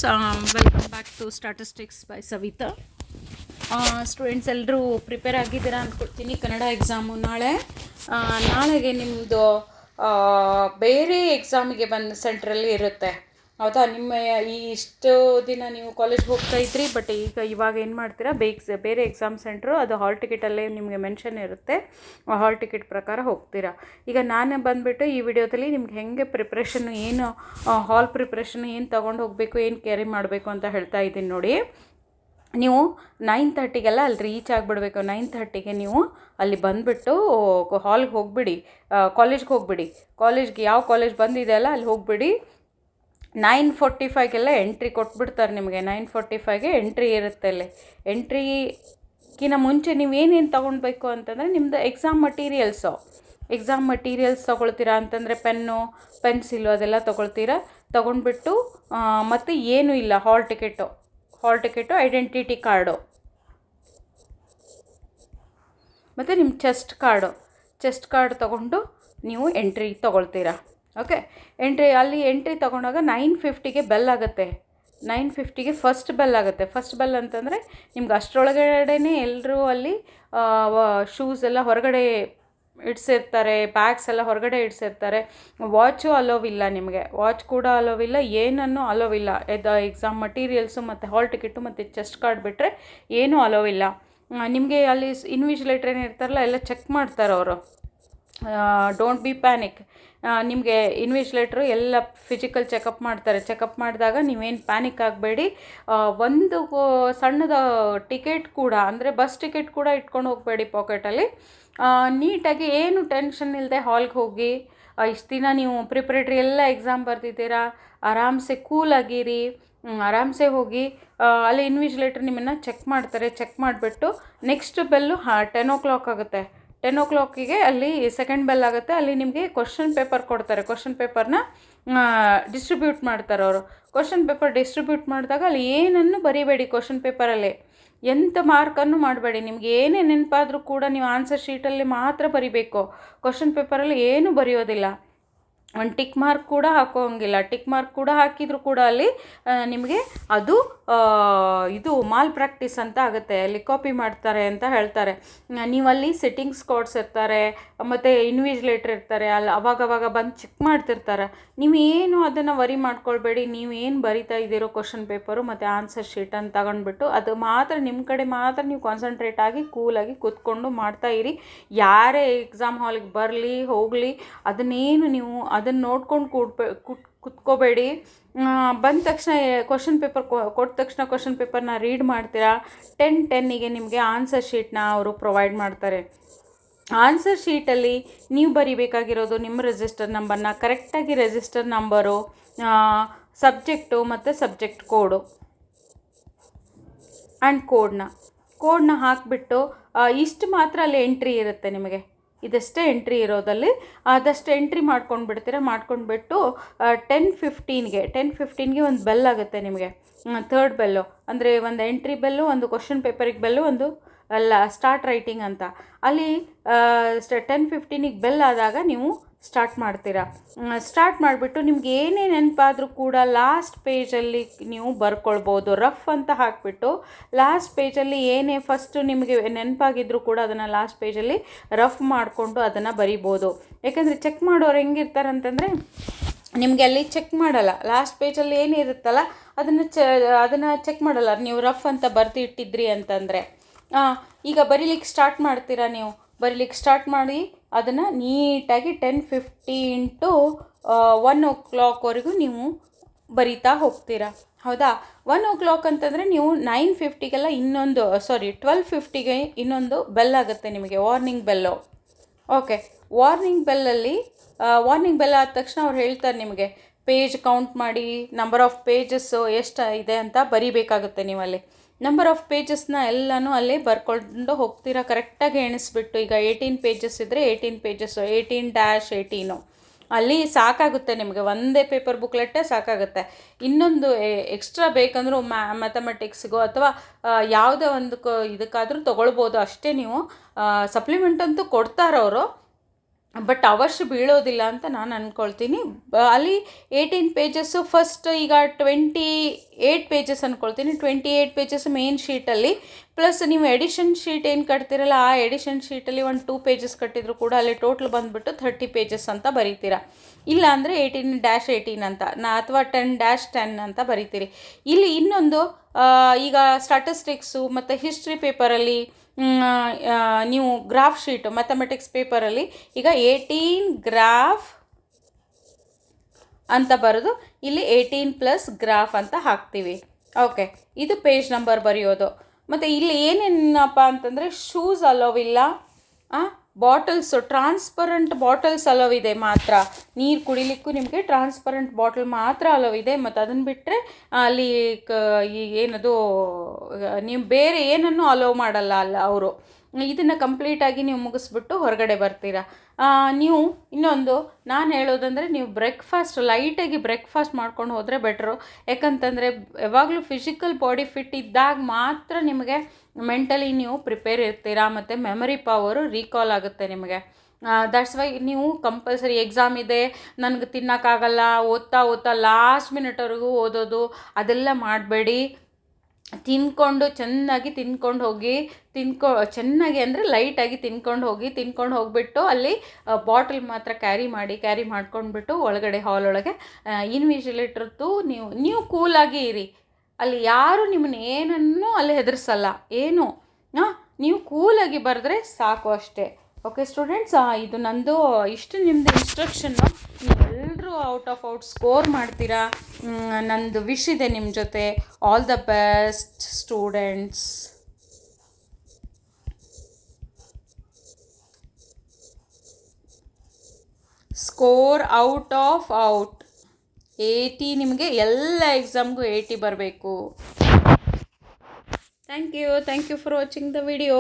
Welcome back to statistics by Savita. Students ಎಲ್ಲರೂ prepare ಆಗಿದ್ದೀರಾ ಅಂದ್ಕೊಡ್ತೀನಿ. ಕನ್ನಡ ಎಕ್ಸಾಮು ನಾಳೆಗೆ ನಿಮ್ಮದು ಬೇರೆ ಎಕ್ಸಾಮಿಗೆ ಬಂದ ಸೆಂಟ್ರಲ್ಲಿ ಇರುತ್ತೆ. ಹೌದಾ? ನಿಮ್ಮ ಇಷ್ಟು ದಿನ ನೀವು ಕಾಲೇಜ್ಗೆ ಹೋಗ್ತಾ ಇದ್ರಿ, ಬಟ್ ಇವಾಗ ಏನು ಮಾಡ್ತೀರಾ, ಬೇರೆ ಎಕ್ಸಾಮ್ ಸೆಂಟ್ರು ಅದು ಹಾಲ್ ಟಿಕೆಟಲ್ಲೇ ನಿಮಗೆ ಮೆನ್ಷನ್ ಇರುತ್ತೆ. ಹಾಲ್ ಟಿಕೆಟ್ ಪ್ರಕಾರ ಹೋಗ್ತೀರಾ. ಈಗ ನಾನು ಬಂದುಬಿಟ್ಟು ಈ ವಿಡಿಯೋದಲ್ಲಿ ನಿಮ್ಗೆ ಹೆಂಗೆ ಪ್ರಿಪ್ರೇಷನ್, ಏನು ಹಾಲ್ ಪ್ರಿಪ್ರೇಷನ್ ಏನು ತೊಗೊಂಡು ಹೋಗಬೇಕು, ಏನು ಕ್ಯಾರಿ ಮಾಡಬೇಕು ಅಂತ ಹೇಳ್ತಾ ಇದ್ದೀನಿ ನೋಡಿ. ನೀವು 9:30ಗೆಲ್ಲ ಅಲ್ಲಿ ರೀಚ್ ಆಗಿಬಿಡ್ಬೇಕು. 9:30ಗೆ ನೀವು ಅಲ್ಲಿ ಬಂದುಬಿಟ್ಟು ಹಾಲ್ಗೆ ಹೋಗಿಬಿಡಿ, ಕಾಲೇಜ್ಗೆ ಹೋಗಿಬಿಡಿ. ಯಾವ ಕಾಲೇಜ್ ಬಂದಿದೆ ಅಲ್ಲ ಅಲ್ಲಿ ಹೋಗಿಬಿಡಿ. 9:45ಗೆಲ್ಲ ಎಂಟ್ರಿ ಕೊಟ್ಬಿಡ್ತಾರೆ ನಿಮಗೆ. 9:45ಗೆ ಎಂಟ್ರಿ ಇರುತ್ತೆ ಅಲ್ಲಿ. ಎಂಟ್ರಿಗಿನ ಮುಂಚೆ ನೀವು ಏನೇನು ತೊಗೊಳ್ಬೇಕು ಅಂತಂದರೆ, ನಿಮ್ಮದು ಎಕ್ಸಾಮ್ ಮಟೀರಿಯಲ್ಸ್ ತೊಗೊಳ್ತೀರಾ ಅಂತಂದರೆ ಪೆನ್ಸಿಲು ಅದೆಲ್ಲ ತೊಗೊಂಡ್ಬಿಟ್ಟು ಮತ್ತು ಏನೂ ಇಲ್ಲ, ಹಾಲ್ ಟಿಕೆಟು, ಐಡೆಂಟಿಟಿ ಕಾರ್ಡು ಮತ್ತು ನಿಮ್ಮ ಚೆಸ್ಟ್ ಕಾರ್ಡ್ ತೊಗೊಂಡು ನೀವು ಎಂಟ್ರಿ ತೊಗೊಳ್ತೀರಾ. ಓಕೆ, ಎಂಟ್ರಿ ತೊಗೊಂಡಾಗ 9:50ಗೆ ಬೆಲ್ ಆಗುತ್ತೆ. 9:50ಗೆ ಫಸ್ಟ್ ಬೆಲ್ ಆಗುತ್ತೆ. ಫಸ್ಟ್ ಬೆಲ್ ಅಂತಂದರೆ ನಿಮ್ಗೆ ಅಷ್ಟರೊಳಗಡೆನೇ ಎಲ್ಲರೂ ಅಲ್ಲಿ ಶೂಸ್ ಎಲ್ಲ ಹೊರಗಡೆ ಇಡಿಸಿರ್ತಾರೆ, ಬ್ಯಾಗ್ಸ್ ಎಲ್ಲ ಹೊರಗಡೆ ಇಡಿಸಿರ್ತಾರೆ. ವಾಚು ಅಲೋವಿಲ್ಲ, ನಿಮಗೆ ವಾಚ್ ಕೂಡ ಅಲೋವಿಲ್ಲ, ಏನನ್ನೂ ಅಲೋವಿಲ್ಲ. ಎಕ್ಸಾಮ್ ಮಟೀರಿಯಲ್ಸು ಮತ್ತು ಹಾಲ್ ಟಿಕೆಟು ಮತ್ತು ಚೆಸ್ಟ್ ಕಾರ್ಡ್ ಬಿಟ್ಟರೆ ಏನೂ ಅಲೋವಿಲ್ಲ. ನಿಮಗೆ ಅಲ್ಲಿ ಇನ್ವಿಜಿಲೇಟರ್ ಏನು ಇರ್ತಾರಲ್ಲ ಎಲ್ಲ ಚೆಕ್ ಮಾಡ್ತಾರೆ ಅವರು. Don't be panic. ನಿಮಗೆ ಇನ್ವಿಜಿಲೇಟ್ರು ಎಲ್ಲ ಫಿಸಿಕಲ್ ಚೆಕಪ್ ಮಾಡ್ತಾರೆ. ಚೆಕಪ್ ಮಾಡಿದಾಗ ನೀವೇನು ಪ್ಯಾನಿಕ್ ಆಗಬೇಡಿ. ಒಂದು ಸಣ್ಣದ ಟಿಕೆಟ್ ಕೂಡ, ಅಂದರೆ ಬಸ್ ಟಿಕೆಟ್ ಕೂಡ ಇಟ್ಕೊಂಡು ಹೋಗಬೇಡಿ ಪಾಕೆಟಲ್ಲಿ. ನೀಟಾಗಿ ಏನು ಟೆನ್ಷನ್ ಇಲ್ಲದೆ ಹಾಲ್ಗೆ ಹೋಗಿ, ಇಷ್ಟು ದಿನ ನೀವು ಪ್ರಿಪ್ರೇಟ್ರಿ ಎಲ್ಲ ಎಕ್ಸಾಮ್ ಬರ್ತಿದ್ದೀರಾ, ಆರಾಮ್ಸೆ ಕೂಲಾಗಿರಿ, ಆರಾಮ್ಸೆ ಹೋಗಿ. ಅಲ್ಲಿ ಇನ್ವಿಜಿಲೇಟರ್ ನಿಮ್ಮನ್ನು ಚೆಕ್ ಮಾಡ್ತಾರೆ. ಚೆಕ್ ಮಾಡಿಬಿಟ್ಟು ನೆಕ್ಸ್ಟ್ ಬೆಲ್ಲು 10 o'clock ಆಗುತ್ತೆ. 10 o'clockಗೆ ಅಲ್ಲಿ ಸೆಕೆಂಡ್ ಬೆಲ್ ಆಗುತ್ತೆ. ಅಲ್ಲಿ ನಿಮಗೆ ಕ್ವಶನ್ ಪೇಪರ್ ಕೊಡ್ತಾರೆ. ಕ್ವಶನ್ ಪೇಪರ್ನ ಡಿಸ್ಟ್ರಿಬ್ಯೂಟ್ ಮಾಡ್ತಾರೆ ಅವರು. ಕ್ವಶನ್ ಪೇಪರ್ ಡಿಸ್ಟ್ರಿಬ್ಯೂಟ್ ಮಾಡಿದಾಗ ಅಲ್ಲಿ ಏನನ್ನು ಬರೀಬೇಡಿ. ಕ್ವಶನ್ ಪೇಪರಲ್ಲಿ ಎಂಥ ಮಾರ್ಕನ್ನು ಮಾಡಬೇಡಿ. ನಿಮ್ಗೆ ಏನೇ ನೆನಪಾದರೂ ಕೂಡ ನೀವು ಆನ್ಸರ್ ಶೀಟಲ್ಲಿ ಮಾತ್ರ ಬರಿಬೇಕು. ಕ್ವಶನ್ ಪೇಪರಲ್ಲಿ ಏನೂ ಬರೆಯೋದಿಲ್ಲ. ಒಂದು ಟಿಕ್ ಮಾರ್ಕ್ ಕೂಡ ಹಾಕೋಂಗಿಲ್ಲ. ಟಿಕ್ ಮಾರ್ಕ್ ಕೂಡ ಹಾಕಿದರೂ ಕೂಡ ಅಲ್ಲಿ ನಿಮಗೆ ಅದು ಇದು ಮಾಲ್ ಪ್ರಾಕ್ಟೀಸ್ ಅಂತ ಆಗುತ್ತೆ. ಅಲ್ಲಿ ಕಾಪಿ ಮಾಡ್ತಾರೆ ಅಂತ ಹೇಳ್ತಾರೆ. ನೀವಲ್ಲಿ ಸೆಟ್ಟಿಂಗ್ಸ್ ಕೋಡ್ಸ್ ಇರ್ತಾರೆ ಮತ್ತು ಇನ್ವಿಜಿಲೇಟರ್ ಇರ್ತಾರೆ, ಅಲ್ಲಿ ಅವಾಗವಾಗ ಬಂದು ಚೆಕ್ ಮಾಡ್ತಿರ್ತಾರೆ. ನೀವೇನು ಅದನ್ನು ವರಿ ಮಾಡ್ಕೊಳ್ಬೇಡಿ. ನೀವು ಏನು ಬರಿತಾ ಇದ್ದೀರೋ ಕ್ವಶನ್ ಪೇಪರು ಮತ್ತು ಆನ್ಸರ್ ಶೀಟನ್ನು ತಗೊಂಡ್ಬಿಟ್ಟು ಅದು ಮಾತ್ರ ನಿಮ್ಮ ಕಡೆ ಮಾತ್ರ ನೀವು ಕಾನ್ಸಂಟ್ರೇಟ್ ಆಗಿ ಕೂಲಾಗಿ ಕೂತ್ಕೊಂಡು ಮಾಡ್ತಾಯಿರಿ. ಯಾರೇ ಎಕ್ಸಾಮ್ ಹಾಲಿಗೆ ಬರಲಿ ಹೋಗಲಿ, ಅದನ್ನೇನು ನೀವು ಅದನ್ನು ನೋಡ್ಕೊಂಡು ಕುತ್ಕೋಬೇಡಿ. ಬಂದ ತಕ್ಷಣ ಕ್ವಶನ್ ಪೇಪರ್ ಕೊಟ್ಟ ತಕ್ಷಣ ಕ್ವಶನ್ ಪೇಪರ್ನ ರೀಡ್ ಮಾಡ್ತೀರಾ. 10:10ಗೆ ನಿಮಗೆ ಆನ್ಸರ್ ಶೀಟ್ನ ಅವರು ಪ್ರೊವೈಡ್ ಮಾಡ್ತಾರೆ. ಆನ್ಸರ್ ಶೀಟಲ್ಲಿ ನೀವು ಬರಿಬೇಕಾಗಿರೋದು ನಿಮ್ಮ ರಿಜಿಸ್ಟರ್ ನಂಬರ್ನ, ಕರೆಕ್ಟಾಗಿ ರಿಜಿಸ್ಟರ್ ನಂಬರು, ಸಬ್ಜೆಕ್ಟು ಮತ್ತು ಸಬ್ಜೆಕ್ಟ್ ಕೋಡು ಆ್ಯಂಡ್ ಕೋಡ್ನ ಹಾಕಿಬಿಟ್ಟು ಇಷ್ಟು ಮಾತ್ರ ಅಲ್ಲಿ ಎಂಟ್ರಿ ಇರುತ್ತೆ ನಿಮಗೆ. ಇದಷ್ಟೇ ಎಂಟ್ರಿ ಇರೋದಲ್ಲಿ ಅದಷ್ಟು ಎಂಟ್ರಿ ಮಾಡ್ಕೊಂಡ್ಬಿಡ್ತೀರ. ಮಾಡ್ಕೊಂಡ್ಬಿಟ್ಟು 10:15ಗೆ ಒಂದು ಬೆಲ್ ಆಗುತ್ತೆ ನಿಮಗೆ, ಥರ್ಡ್ ಬೆಲ್ಲು. ಅಂದರೆ ಒಂದು ಎಂಟ್ರಿ ಬೆಲ್ಲು, ಒಂದು ಕ್ವಶನ್ ಪೇಪರಿಗೆ ಬೆಲ್ಲು, ಒಂದು ಸ್ಟಾರ್ಟ್ ರೈಟಿಂಗ್ ಅಂತ. ಅಲ್ಲಿ 10:15ಗೆ ಬೆಲ್ ಆದಾಗ ನೀವು ಸ್ಟಾರ್ಟ್ ಮಾಡ್ತೀರಾ. ಸ್ಟಾರ್ಟ್ ಮಾಡಿಬಿಟ್ಟು ನಿಮ್ಗೆ ಏನೇ ನೆನಪಾದರೂ ಕೂಡ ಲಾಸ್ಟ್ ಪೇಜಲ್ಲಿ ನೀವು ಬರ್ಕೊಳ್ಬೋದು. ರಫ್ ಅಂತ ಹಾಕಿಬಿಟ್ಟು ಲಾಸ್ಟ್ ಪೇಜಲ್ಲಿ ಏನೇ ಫಸ್ಟು ನಿಮಗೆ ನೆನಪಾಗಿದ್ದರೂ ಕೂಡ ಅದನ್ನು ಲಾಸ್ಟ್ ಪೇಜಲ್ಲಿ ರಫ್ ಮಾಡಿಕೊಂಡು ಅದನ್ನು ಬರಿಬೋದು. ಯಾಕಂದರೆ ಚೆಕ್ ಮಾಡೋರು ಹೆಂಗಿರ್ತಾರೆ ಅಂತಂದರೆ, ನಿಮಗೆ ಅಲ್ಲಿ ಚೆಕ್ ಮಾಡಲ್ಲ. ಲಾಸ್ಟ್ ಪೇಜಲ್ಲಿ ಏನಿರುತ್ತಲ್ಲ ಅದನ್ನು ಚೆಕ್ ಮಾಡಲ್ಲ. ನೀವು ರಫ್ ಅಂತ ಬರೆದು ಇಟ್ಟಿದ್ರಿ ಅಂತಂದರೆ ಈಗ ಬರೀಲಿಕ್ಕೆ ಸ್ಟಾರ್ಟ್ ಮಾಡ್ತೀರಾ. ನೀವು ಬರೀಲಿಕ್ಕೆ ಸ್ಟಾರ್ಟ್ ಮಾಡಿ ಅದನ್ನು ನೀಟಾಗಿ 10:15 to 1 o'clockವರೆಗೂ ನೀವು ಬರಿತಾ ಹೋಗ್ತೀರಾ. ಹೌದಾ? 1 o'clock ಅಂತಂದರೆ ನೀವು 9:50ಗೆಲ್ಲ 12:50ಗೆ ಇನ್ನೊಂದು ಬೆಲ್ ಆಗುತ್ತೆ ನಿಮಗೆ, warning bell. Okay, warning bell ಆದ ತಕ್ಷಣ ಅವ್ರು ಹೇಳ್ತಾರೆ ನಿಮಗೆ ಪೇಜ್ ಕೌಂಟ್ ಮಾಡಿ, ನಂಬರ್ ಆಫ್ ಪೇಜಸ್ಸು ಎಷ್ಟು ಇದೆ ಅಂತ ಬರಿಬೇಕಾಗುತ್ತೆ. ನೀವಲ್ಲಿ ನಂಬರ್ ಆಫ್ ಪೇಜಸ್ನ ಎಲ್ಲನೂ ಅಲ್ಲಿ ಬರ್ಕೊಂಡು ಹೋಗ್ತೀರಾ. ಕರೆಕ್ಟಾಗಿ ಎಣಿಸ್ಬಿಟ್ಟು, ಈಗ 18 ಪೇಜಸ್ ಇದ್ದರೆ 18 ಪೇಜಸ್ಸು, 18-18 ಅಲ್ಲಿ ಸಾಕಾಗುತ್ತೆ ನಿಮಗೆ. ಒಂದೇ ಪೇಪರ್ ಬುಕ್ಲೆಟ್ಟೇ ಸಾಕಾಗುತ್ತೆ. ಇನ್ನೊಂದು ಎಕ್ಸ್ಟ್ರಾ ಬೇಕಂದ್ರೂ ಮ್ಯಾಥಮೆಟಿಕ್ಸ್ಗೋ ಅಥವಾ ಯಾವುದೇ ಒಂದು ಇದಕ್ಕಾದರೂ ತೊಗೊಳ್ಬೋದು ಅಷ್ಟೇ. ನೀವು ಸಪ್ಲಿಮೆಂಟ್ ಅಂತೂ ಕೊಡ್ತಾರವರು, ಬಟ್ ಅವಶ್ಯ ಬೀಳೋದಿಲ್ಲ ಅಂತ ನಾನು ಅಂದ್ಕೊಳ್ತೀನಿ. ಅಲ್ಲಿ 18 ಪೇಜಸ್ಸು ಫಸ್ಟ್ ಈಗ 28 ಪೇಜಸ್ ಅಂದ್ಕೊಳ್ತೀನಿ. 28 ಪೇಜಸ್ ಮೇನ್ ಶೀಟಲ್ಲಿ, ಪ್ಲಸ್ ನೀವು ಎಡಿಷನ್ ಶೀಟ್ ಏನು ಕಟ್ತೀರಲ್ಲ, ಆ ಎಡಿಷನ್ ಶೀಟಲ್ಲಿ ಒಂದು 2 ಪೇಜಸ್ ಕಟ್ಟಿದ್ರು ಕೂಡ ಅಲ್ಲಿ ಟೋಟಲ್ ಬಂದುಬಿಟ್ಟು 30 ಪೇಜಸ್ ಅಂತ ಬರೀತೀರಾ. ಇಲ್ಲ ಅಂದರೆ 18-18 ಅಂತ ಅಥವಾ 10-10 ಅಂತ ಬರೀತೀರಿ. ಇಲ್ಲಿ ಇನ್ನೊಂದು ಈಗ ಸ್ಟಾಟಿಸ್ಟಿಕ್ಸು ಮತ್ತು ಹಿಸ್ಟ್ರಿ ಪೇಪರಲ್ಲಿ ನೀವು ಗ್ರಾಫ್ ಶೀಟು ಮ್ಯಾಥಮೆಟಿಕ್ಸ್ ಪೇಪರಲ್ಲಿ ಈಗ 18 ಗ್ರಾಫ್ ಅಂತ ಬರೆದು ಇಲ್ಲಿ 18 + ಗ್ರಾಫ್ ಅಂತ ಹಾಕ್ತೀವಿ. ಓಕೆ, ಇದು ಪೇಜ್ ನಂಬರ್ ಬರೆಯೋದು. ಮತ್ತು ಇಲ್ಲಿ ಏನೇನಪ್ಪ ಅಂತಂದರೆ ಶೂಸ್ ಅಲೋವಿಲ್ಲ, ಬಾಟಲ್ಸು ಟ್ರಾನ್ಸ್ಪರೆಂಟ್ ಬಾಟಲ್ಸ್ ಅಲೋವಿದೆ ಮಾತ್ರ. ನೀರು ಕುಡಿಲಿಕ್ಕೂ ನಿಮಗೆ ಟ್ರಾನ್ಸ್ಪರೆಂಟ್ ಬಾಟಲ್ ಮಾತ್ರ ಅಲೋವಿದೆ. ಮತ್ತು ಅದನ್ನು ಬಿಟ್ಟರೆ ಅಲ್ಲಿ ಏನದು ನೀವು ಬೇರೆ ಏನನ್ನು ಅಲೋ ಮಾಡಲ್ಲ ಅಲ್ಲ ಅವರು. ಇದನ್ನು ಕಂಪ್ಲೀಟಾಗಿ ನೀವು ಮುಗಿಸ್ಬಿಟ್ಟು ಹೊರಗಡೆ ಬರ್ತೀರಾ. ನೀವು ಇನ್ನೊಂದು ನಾನು ಹೇಳೋದಂದರೆ, ನೀವು ಬ್ರೇಕ್ಫಾಸ್ಟ್ ಲೈಟಾಗಿ ಬ್ರೇಕ್ಫಾಸ್ಟ್ ಮಾಡ್ಕೊಂಡು ಹೋದರೆ ಬೆಟ್ರು. ಯಾಕಂತಂದರೆ ಯಾವಾಗಲೂ ಫಿಸಿಕಲ್ ಬಾಡಿ ಫಿಟ್ ಇದ್ದಾಗ ಮಾತ್ರ ನಿಮಗೆ ಮೆಂಟಲಿ ನೀವು ಪ್ರಿಪೇರ್ ಇರ್ತೀರಾ, ಮತ್ತು ಮೆಮರಿ ಪವರು ರೀಕಾಲ್ ಆಗುತ್ತೆ ನಿಮಗೆ. ದಟ್ಸ್ ವೈ ನೀವು ಕಂಪಲ್ಸರಿ ಎಕ್ಸಾಮ್ ಇದೆ, ನನಗೆ ತಿನ್ನೋಕ್ಕಾಗಲ್ಲ, ಓದ್ತಾ ಲಾಸ್ಟ್ ಮಿನಿಟ್ವರೆಗೂ ಓದೋದು ಅದೆಲ್ಲ ಮಾಡಬೇಡಿ. ತಿಂದ್ಕೊಂಡು ಚೆನ್ನಾಗಿ ತಿಂದ್ಕೊಂಡು ಹೋಗಿ, ಚೆನ್ನಾಗಿ ಅಂದರೆ ಲೈಟಾಗಿ ತಿಂದ್ಕೊಂಡು ಹೋಗಿಬಿಟ್ಟು ಅಲ್ಲಿ ಬಾಟಲ್ ಮಾತ್ರ ಕ್ಯಾರಿ ಮಾಡ್ಕೊಂಡ್ಬಿಟ್ಟು ಒಳಗಡೆ ಹಾಲೊಳಗೆ ಇನ್ವಿಜಿಲೇಟರ್ದು ನೀವು ಕೂಲಾಗಿ ಇರಿ. ಅಲ್ಲಿ ಯಾರು ನಿಮ್ಮನ್ನ ಏನನ್ನೂ ಅಲ್ಲಿ ಹೆದರಿಸಲ್ಲ, ಏನು ನೀವು ಕೂಲಾಗಿ ಬರೆದ್ರೆ ಸಾಕು ಅಷ್ಟೇ. ಓಕೆ ಸ್ಟೂಡೆಂಟ್ಸ್, ಇದು ನಂದು ಇಷ್ಟು ನಿಮ್ಮದು ಇನ್ಸ್ಟ್ರಕ್ಷನ್ನು. ನೀವೆಲ್ಲರೂ ಔಟ್ ಸ್ಕೋರ್ ಮಾಡ್ತೀರಾ. ನಂದು ವಿಶ್ ಇದೆ ನಿಮ್ಮ ಜೊತೆ. All the best students. Score out 80 ನಿಮಗೆ ಎಲ್ಲ ಎಕ್ಸಾಮ್ಗೂ 80 ಬರಬೇಕು. Thank you for watching the video.